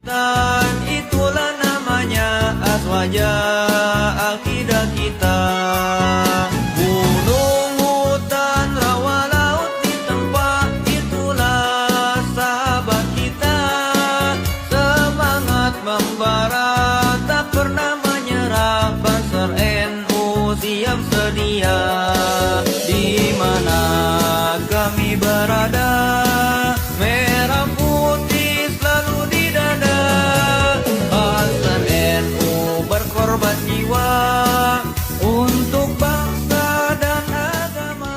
Dan itulah namanya aswaja akidah kita. Gunung, hutan, rawa, laut di tempat itulah sahabat kita. Semangat membara tak pernah menyerah. Banser NU siap sedia. Di mana kami berada, merah putih selalu di dada. Banser NU berkorban jiwa untuk bangsa dan agama.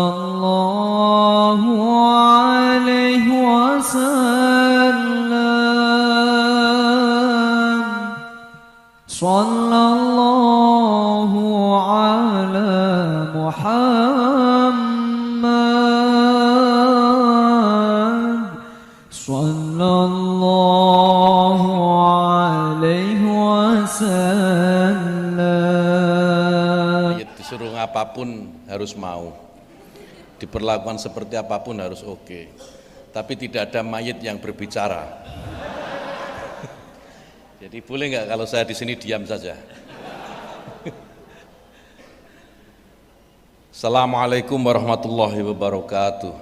sallallahu alaihi wasallam. Sallallahu ala Muhammad Sallallahu alaihi wasallam. Disuruh apapun harus mau, diperlakukan seperti apapun harus oke. Tapi tidak ada mayit yang berbicara. Jadi boleh nggak kalau saya di sini diam saja? Assalamualaikum warahmatullahi wabarakatuh.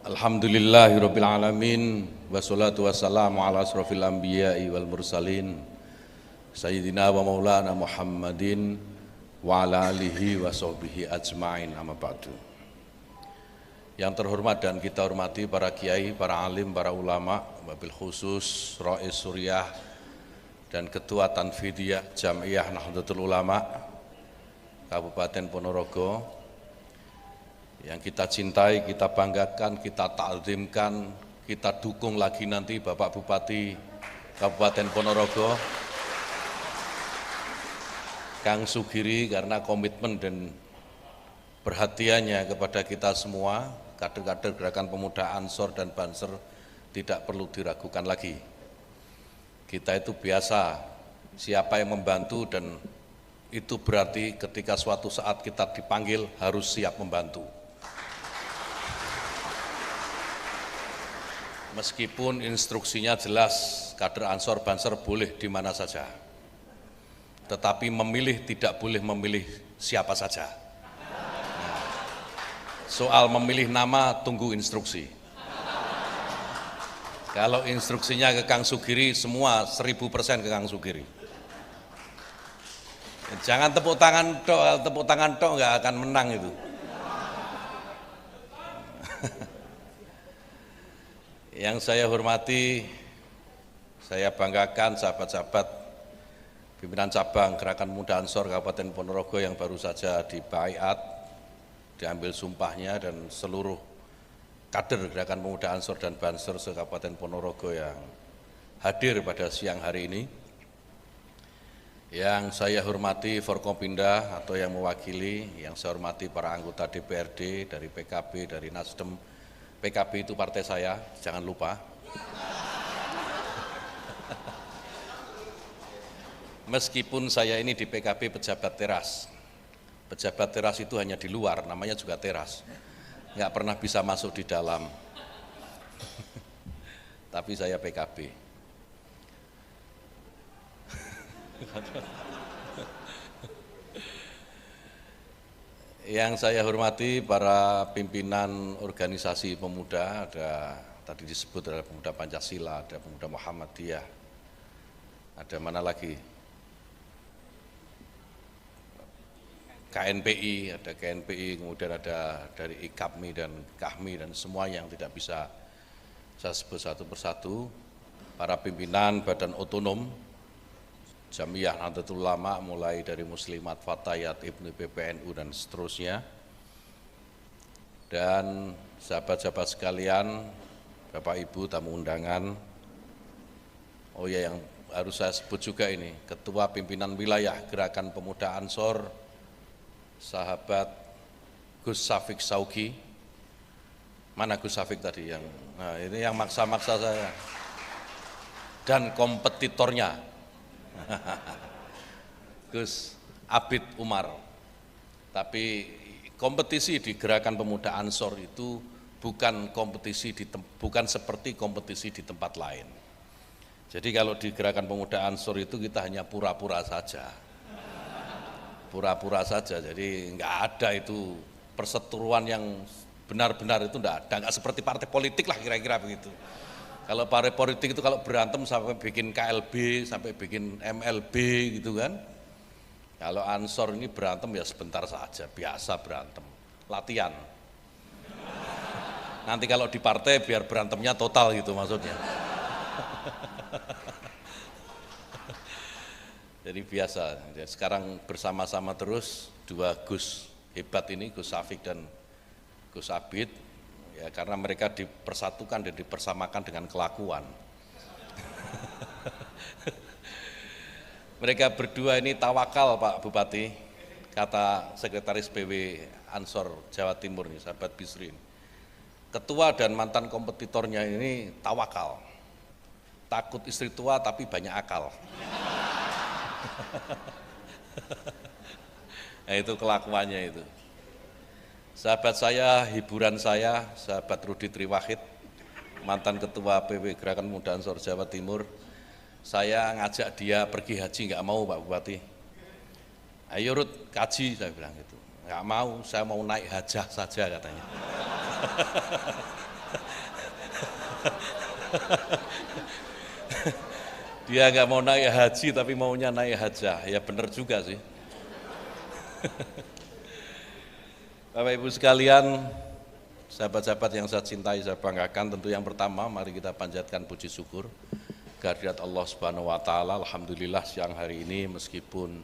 Alhamdulillahirabbil alamin wassalatu wassalamu ala asrofil anbiya'i wal mursalin sayyidina wa maulana Muhammadin wa ala alihi wa sahbihi ajma'in, amma ba'du. Yang terhormat dan kita hormati para kiai, para alim, para ulama, wabil khusus Rais Suriah dan Ketua Tanfidiyah Jam'iyah Nahdlatul Ulama Kabupaten Ponorogo, yang kita cintai, kita banggakan, kita ta'zimkan, kita dukung lagi nanti Bapak Bupati Kabupaten Ponorogo, Kang Sugiri, karena komitmen dan perhatiannya kepada kita semua, kader-kader Gerakan Pemuda Ansor dan Banser, tidak perlu diragukan lagi. Kita itu biasa, siapa yang membantu, dan itu berarti ketika suatu saat kita dipanggil harus siap membantu. Meskipun instruksinya jelas, kader Ansor Banser boleh di mana saja, tetapi memilih tidak boleh memilih siapa saja. Soal memilih nama, tunggu instruksi. Kalau instruksinya ke Kang Sugiri, semua 1000% ke Kang Sugiri. Jangan tepuk tangan tok nggak akan menang itu. Yang saya hormati, saya banggakan sahabat-sahabat pimpinan cabang Gerakan Pemuda Ansor Kabupaten Ponorogo yang baru saja dibaiat, diambil sumpahnya, dan seluruh kader Gerakan Pemuda Ansor dan Banser se-Kabupaten Ponorogo yang hadir pada siang hari ini. Yang saya hormati Forkompinda atau yang mewakili, yang saya hormati para anggota DPRD dari PKB, dari Nasdem. PKB itu partai saya, jangan lupa. Meskipun saya ini di PKB pejabat teras. Pejabat teras itu hanya di luar, namanya juga teras. Nggak pernah bisa masuk di dalam. Tapi saya PKB. Yang saya hormati para pimpinan organisasi pemuda, ada tadi disebut ada pemuda Pancasila, ada pemuda Muhammadiyah, ada mana lagi? KNPI, ada KNPI, kemudian ada dari IKAPMI dan KAHMI, dan semua yang tidak bisa saya sebut satu persatu, para pimpinan badan otonom, Jam'iyah Nahdlatul Ulama, mulai dari Muslimat, Fatayat, Ibnu PPNU, dan seterusnya. Dan sahabat-sahabat sekalian, Bapak Ibu tamu undangan, oh ya, yang harus saya sebut juga ini, Ketua Pimpinan Wilayah Gerakan Pemuda Ansor, sahabat Gus Safik Sauki. Mana Gus Safik tadi yang, nah ini yang maksa-maksa saya. Dan kompetitornya Gus Abid Umar. Tapi kompetisi di Gerakan Pemuda Ansor itu bukan bukan seperti kompetisi di tempat lain. Jadi kalau di Gerakan Pemuda Ansor itu kita hanya pura-pura saja. Pura-pura saja, jadi nggak ada itu perseteruan yang benar-benar, itu nggak ada, nggak seperti partai politik lah kira-kira begitu. Kalau partai politik itu kalau berantem sampai bikin KLB, sampai bikin MLB gitu kan. Kalau Ansor ini berantem ya sebentar saja, biasa berantem, latihan. Nanti kalau di partai biar berantemnya total gitu maksudnya. Jadi biasa, sekarang bersama-sama terus dua Gus hebat ini, Gus Safik dan Gus Abid, ya karena mereka dipersatukan dan dipersamakan dengan kelakuan. Mereka berdua ini tawakal Pak Bupati, kata Sekretaris BW Ansor Jawa Timur nih, sahabat Bisri. Ketua dan mantan kompetitornya ini tawakal, takut istri tua tapi banyak akal. Nah, itu kelakuannya itu. Sahabat saya, hiburan saya, sahabat Rudi Triwahid, mantan ketua PW Gerakan Pemuda Ansor Jawa Timur, saya ngajak dia pergi haji, nggak mau Pak Bupati. Ayo Rud, kaji, saya bilang gitu. Nggak mau, saya mau naik hajah saja katanya. Dia nggak mau naik haji tapi maunya naik hajah, ya benar juga sih. Bapak Ibu sekalian, sahabat-sahabat yang saya cintai, saya banggakan, tentu yang pertama mari kita panjatkan puji syukur kehadirat Allah Subhanahu wa taala. Alhamdulillah siang hari ini meskipun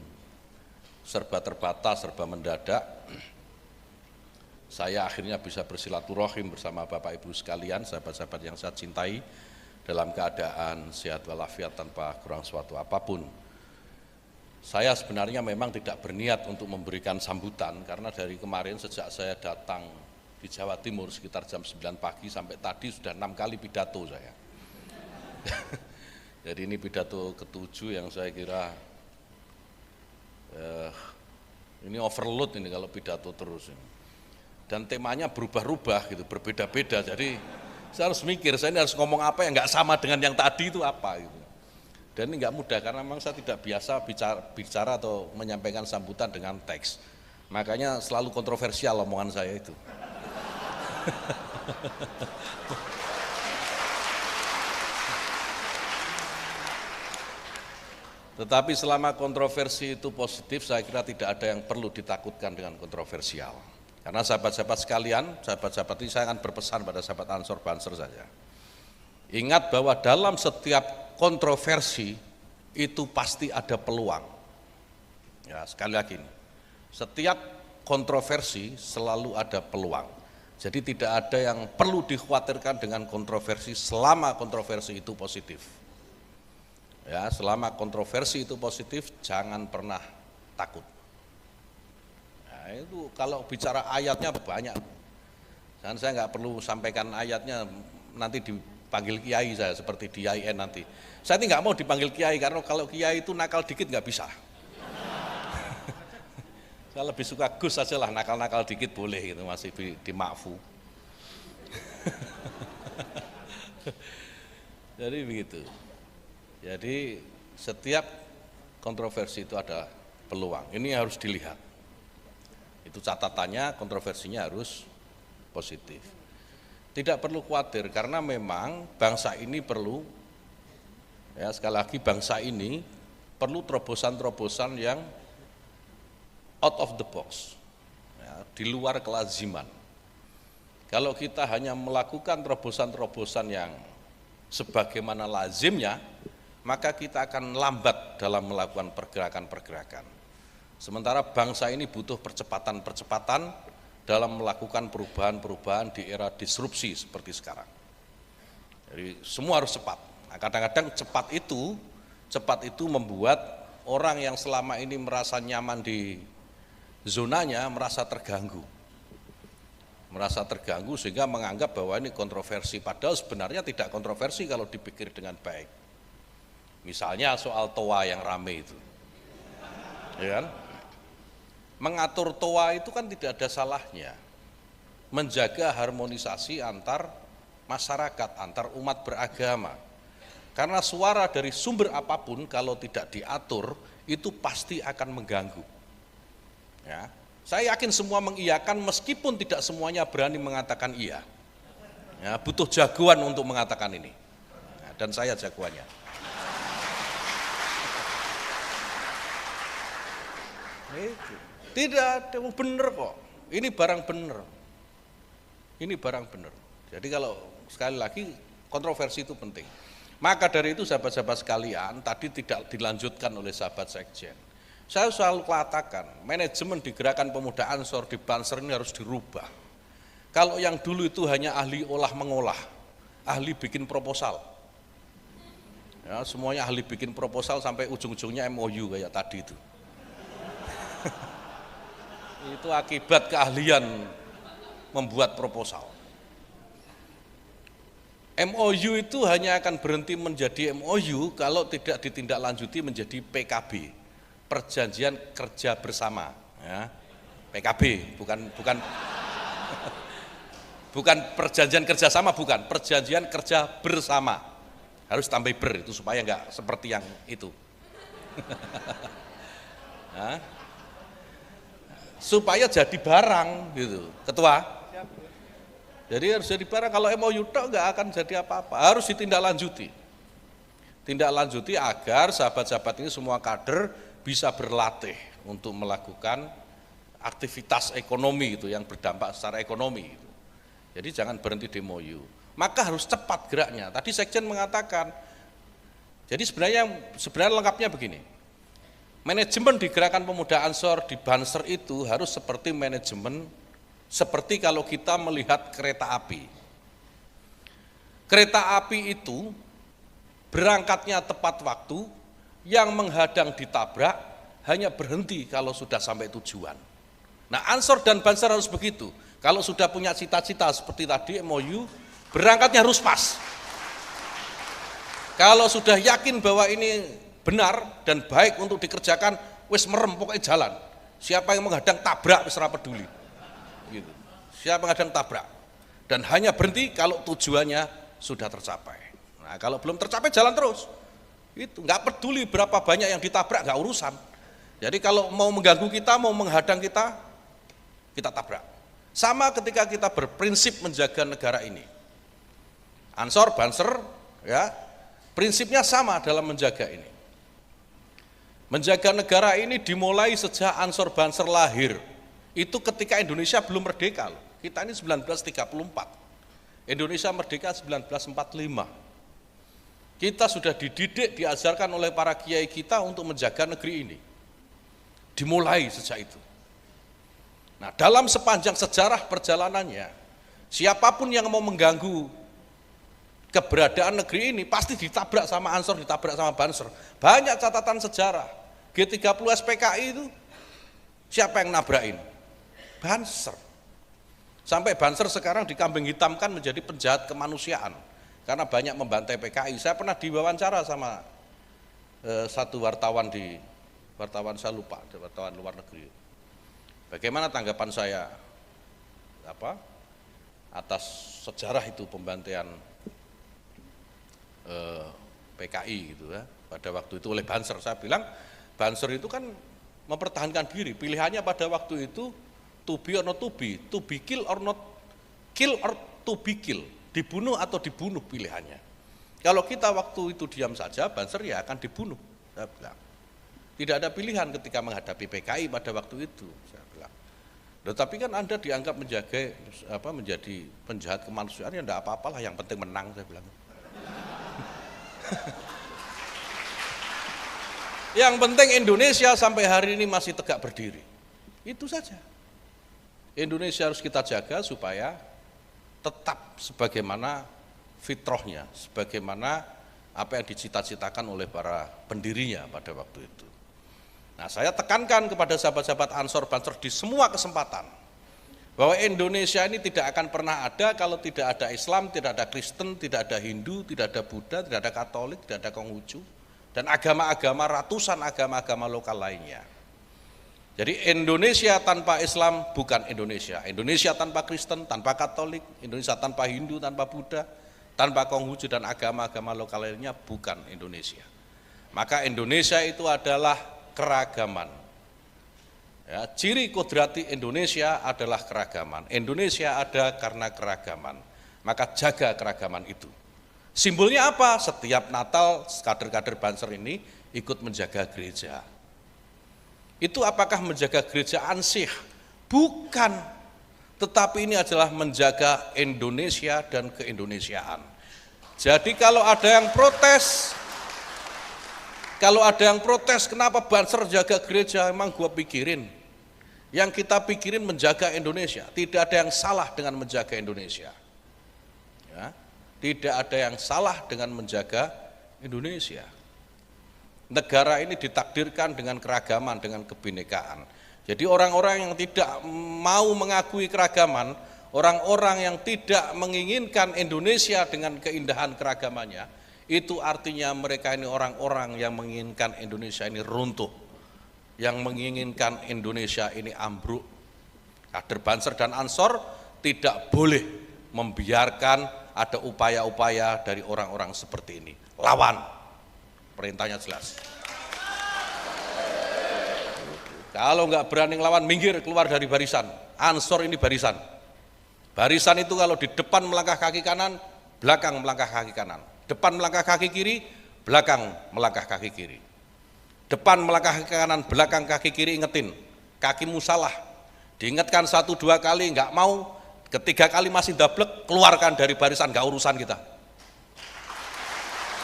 serba terbatas, serba mendadak, saya akhirnya bisa bersilaturahim bersama Bapak Ibu sekalian, sahabat-sahabat yang saya cintai, dalam keadaan sehat walafiat tanpa kurang suatu apapun. Saya sebenarnya memang tidak berniat untuk memberikan sambutan, karena dari kemarin sejak saya datang di Jawa Timur sekitar jam 9 pagi sampai tadi sudah 6 kali pidato saya. Jadi ini pidato ke-7 yang saya kira ini overload ini kalau pidato terus ini. Dan temanya berubah-ubah gitu, berbeda-beda. Jadi saya harus mikir, saya ini harus ngomong apa yang nggak sama dengan yang tadi itu apa gitu. Dan ini nggak mudah karena memang saya tidak biasa bicara atau menyampaikan sambutan dengan teks. Makanya selalu kontroversial omongan saya itu. Tetapi selama kontroversi itu positif, saya kira tidak ada yang perlu ditakutkan dengan kontroversial. Karena sahabat-sahabat sekalian, sahabat-sahabat ini saya akan berpesan pada sahabat Ansor Banser saja. Ingat bahwa dalam setiap kontroversi itu pasti ada peluang. Ya, sekali lagi, setiap kontroversi selalu ada peluang. Jadi tidak ada yang perlu dikhawatirkan dengan kontroversi selama kontroversi itu positif. Ya, selama kontroversi itu positif, jangan pernah takut. Nah, itu kalau bicara ayatnya banyak. Dan saya nggak perlu sampaikan ayatnya, nanti dipanggil kiai saya seperti di IAIN nanti. Saya ini nggak mau dipanggil kiai karena kalau kiai itu nakal dikit nggak bisa. Saya lebih suka Gus saja lah, nakal-nakal dikit boleh gitu, masih dimakfu. Jadi begitu. Jadi setiap kontroversi itu ada peluang. Ini harus dilihat. Itu catatannya, kontroversinya harus positif. Tidak perlu khawatir karena memang bangsa ini perlu, ya sekali lagi bangsa ini perlu terobosan-terobosan yang out of the box, ya, di luar kelaziman. Kalau kita hanya melakukan terobosan-terobosan yang sebagaimana lazimnya, maka kita akan lambat dalam melakukan pergerakan-pergerakan. Sementara bangsa ini butuh percepatan-percepatan dalam melakukan perubahan-perubahan di era disrupsi seperti sekarang. Jadi semua harus cepat. Nah, kadang-kadang cepat itu membuat orang yang selama ini merasa nyaman di zonanya merasa terganggu sehingga menganggap bahwa ini kontroversi, padahal sebenarnya tidak kontroversi kalau dipikir dengan baik. Misalnya soal TOA yang rame itu, ya kan? Mengatur TOA itu kan tidak ada salahnya, menjaga harmonisasi antar masyarakat, antar umat beragama, karena suara dari sumber apapun kalau tidak diatur itu pasti akan mengganggu. Ya, saya yakin semua mengiyakan meskipun tidak semuanya berani mengatakan iya. Ya, butuh jagoan untuk mengatakan ini. Ya, dan saya jagoannya. Tidak, bener kok. Ini barang bener. Ini barang bener. Jadi kalau sekali lagi kontroversi itu penting. Maka dari itu sahabat-sahabat sekalian, tadi tidak dilanjutkan oleh sahabat sekjen. Saya selalu katakan, manajemen di Gerakan Pemuda Ansor di Banser ini harus dirubah. Kalau yang dulu itu hanya ahli olah mengolah, ahli bikin proposal, Ya, semuanya ahli bikin proposal sampai ujung-ujungnya MOU kayak tadi itu. Itu akibat keahlian membuat proposal. MOU itu hanya akan berhenti menjadi MOU kalau tidak ditindaklanjuti menjadi PKB, Perjanjian Kerja Bersama. Ya, PKB, bukan perjanjian kerjasama, bukan perjanjian kerja bersama. Harus tambah ber itu supaya enggak seperti yang itu. Nah, supaya jadi barang gitu, Ketua. Jadi harus jadi barang. Kalau MOU tok enggak akan jadi apa-apa. Harus ditindaklanjuti. Tindaklanjuti agar sahabat-sahabat ini semua kader bisa berlatih untuk melakukan aktivitas ekonomi itu yang berdampak secara ekonomi itu. Jadi jangan berhenti di MOU. Maka harus cepat geraknya. Tadi Sekjen mengatakan, jadi sebenarnya lengkapnya begini. Manajemen di Gerakan Pemuda Ansor di Banser itu harus seperti manajemen, seperti kalau kita melihat kereta api. Kereta api itu berangkatnya tepat waktu, yang menghadang ditabrak hanya berhenti kalau sudah sampai tujuan. Nah, Ansor dan Banser harus begitu. Kalau sudah punya cita-cita seperti tadi MOU, berangkatnya harus pas. Kalau sudah yakin bahwa ini benar dan baik untuk dikerjakan, wis merem pokoknya jalan. Siapa yang menghadang tabrak wis ora peduli. Gitu. Siapa yang menghadang tabrak. Dan hanya berhenti kalau tujuannya sudah tercapai. Nah, kalau belum tercapai jalan terus. Itu nggak peduli berapa banyak yang ditabrak, nggak urusan. Jadi kalau mau mengganggu kita, mau menghadang kita, kita tabrak. Sama ketika kita berprinsip menjaga negara ini. Ansor, Banser, ya, prinsipnya sama dalam menjaga ini. Menjaga negara ini dimulai sejak Ansor Banser lahir. Itu ketika Indonesia belum merdeka loh. Kita ini 1934. Indonesia merdeka 1945. Kita sudah dididik, diajarkan oleh para kiai kita untuk menjaga negeri ini. Dimulai sejak itu. Nah, dalam sepanjang sejarah perjalanannya, siapapun yang mau mengganggu keberadaan negeri ini pasti ditabrak sama Ansor, ditabrak sama Banser. Banyak catatan sejarah. G30 SPKI itu siapa yang nabrakin? Banser. Sampai Banser sekarang dikambing hitamkan menjadi penjahat kemanusiaan karena banyak membantai PKI. Saya pernah diwawancara sama satu wartawan saya lupa, wartawan luar negeri. Bagaimana tanggapan saya atas sejarah itu pembantaian PKI gitu ya, pada waktu itu oleh Banser. Saya bilang Banser itu kan mempertahankan diri, pilihannya pada waktu itu to be or not to be kill or not kill or to be kill, dibunuh atau dibunuh pilihannya. Kalau kita waktu itu diam saja, Banser ya akan dibunuh. Saya bilang tidak ada pilihan ketika menghadapi PKI pada waktu itu. Saya bilang, tapi kan Anda dianggap menjadi penjahat kemanusiaan, ya enggak apa-apalah, yang penting menang, saya bilang. Yang penting Indonesia sampai hari ini masih tegak berdiri. Itu saja. Indonesia harus kita jaga supaya tetap sebagaimana fitrahnya, sebagaimana apa yang dicita-citakan oleh para pendirinya pada waktu itu. Nah, saya tekankan kepada sahabat-sahabat Ansor Banser di semua kesempatan bahwa Indonesia ini tidak akan pernah ada kalau tidak ada Islam, tidak ada Kristen, tidak ada Hindu, tidak ada Buddha, tidak ada Katolik, tidak ada Konghucu, dan agama-agama, ratusan agama-agama lokal lainnya. Jadi Indonesia tanpa Islam bukan Indonesia. Indonesia tanpa Kristen, tanpa Katolik, Indonesia tanpa Hindu, tanpa Buddha, tanpa Konghucu dan agama-agama lokal lainnya bukan Indonesia. Maka Indonesia itu adalah keragaman. Ya, ciri kodrati Indonesia adalah keragaman. Indonesia ada karena keragaman. Maka jaga keragaman itu. Simbolnya apa? Setiap Natal kader-kader Banser ini ikut menjaga gereja. Itu apakah menjaga gereja ansih? Bukan. Tetapi ini adalah menjaga Indonesia dan keindonesiaan. Jadi kalau ada yang protes, kenapa Banser jaga gereja? Emang gua pikirin. Yang kita pikirin menjaga Indonesia. Tidak ada yang salah dengan menjaga Indonesia. Ya, tidak ada yang salah dengan menjaga Indonesia. Negara ini ditakdirkan dengan keragaman, dengan kebinekaan. Jadi orang-orang yang tidak mau mengakui keragaman, orang-orang yang tidak menginginkan Indonesia dengan keindahan keragamannya, itu artinya mereka ini orang-orang yang menginginkan Indonesia ini runtuh, yang menginginkan Indonesia ini ambruk. Kader Banser dan Ansor tidak boleh membiarkan ada upaya-upaya dari orang-orang seperti ini. Lawan, perintahnya jelas. Kalau nggak berani ngelawan, minggir, keluar dari barisan. Ansor ini barisan. Barisan itu kalau di depan melangkah kaki kanan, belakang melangkah kaki kanan. Depan melangkah kaki kiri, belakang melangkah kaki kiri. Depan melangkah kaki kanan, belakang kaki kiri, ingetin, kakimu salah. Diingatkan 1-2 kali, nggak mau, ketiga kali masih dablek, keluarkan dari barisan, nggak urusan kita.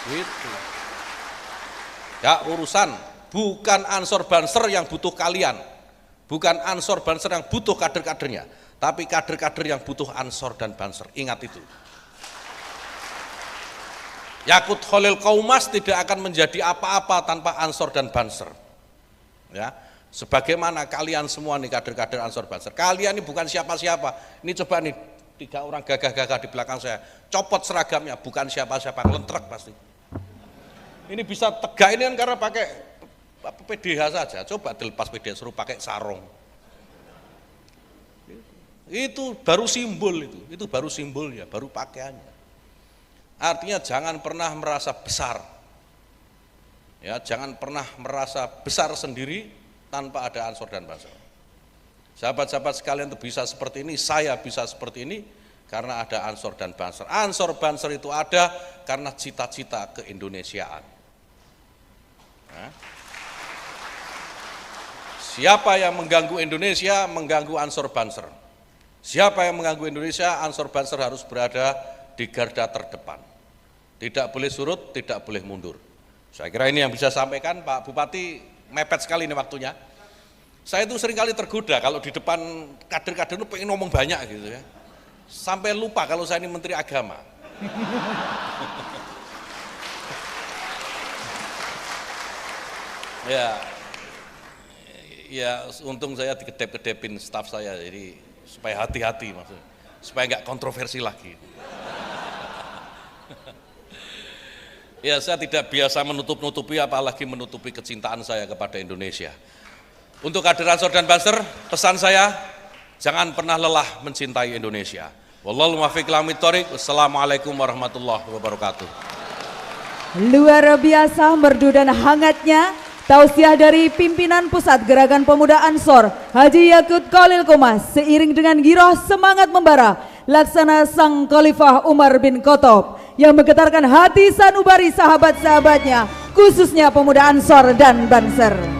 Gitu. Nggak urusan. Bukan Ansor Banser yang butuh kalian, bukan Ansor Banser yang butuh kader-kadernya, tapi kader-kader yang butuh Ansor dan Banser. Ingat itu. Yakut Khalil Kaumas tidak akan menjadi apa-apa tanpa Ansor dan Banser. Ya, sebagaimana kalian semua nih kader-kader Ansor Banser. Kalian ini bukan siapa-siapa. Ini coba nih 3 orang gagah-gagah di belakang saya, copot seragamnya, bukan siapa-siapa, ngelentrek pasti. Ini bisa tegak ini kan karena pakai PDH saja, coba dilepas PDH suruh pakai sarung. Itu baru simbol, itu baru simbolnya, baru pakaiannya. Artinya jangan pernah merasa besar, ya, jangan pernah merasa besar sendiri tanpa ada Ansor dan Banser. Sahabat-sahabat sekalian itu bisa seperti ini, saya bisa seperti ini karena ada Ansor dan Banser. Ansor Banser itu ada karena cita-cita keindonesiaan. Nah, siapa yang mengganggu Indonesia, mengganggu Ansor Banser. Siapa yang mengganggu Indonesia, Ansor Banser harus berada di garda terdepan. Tidak boleh surut, tidak boleh mundur. Saya kira ini yang bisa sampaikan. Pak Bupati, mepet sekali ini waktunya. Saya itu seringkali tergoda kalau di depan kader-kader itu pengen ngomong banyak gitu ya. Sampai lupa kalau saya ini Menteri Agama. Ya, untung saya dikedep-kedepin staf saya, jadi supaya hati-hati maksudnya, supaya nggak kontroversi lagi. Ya, saya tidak biasa menutup-nutupi, apalagi menutupi kecintaan saya kepada Indonesia. Untuk kader Ansor dan Banser, pesan saya, jangan pernah lelah mencintai Indonesia. Wallahul muwaffiq ila aqwamit thoriq. Wassalamualaikum warahmatullahi wabarakatuh. Luar biasa merdu dan hangatnya tausiah dari pimpinan Pusat Gerakan Pemuda Ansor Haji Yakut Khalil Kaumas seiring dengan giroh semangat membara laksana Sang Khalifah Umar bin Khattab yang menggetarkan hati sanubari sahabat-sahabatnya khususnya pemuda Ansor dan Banser.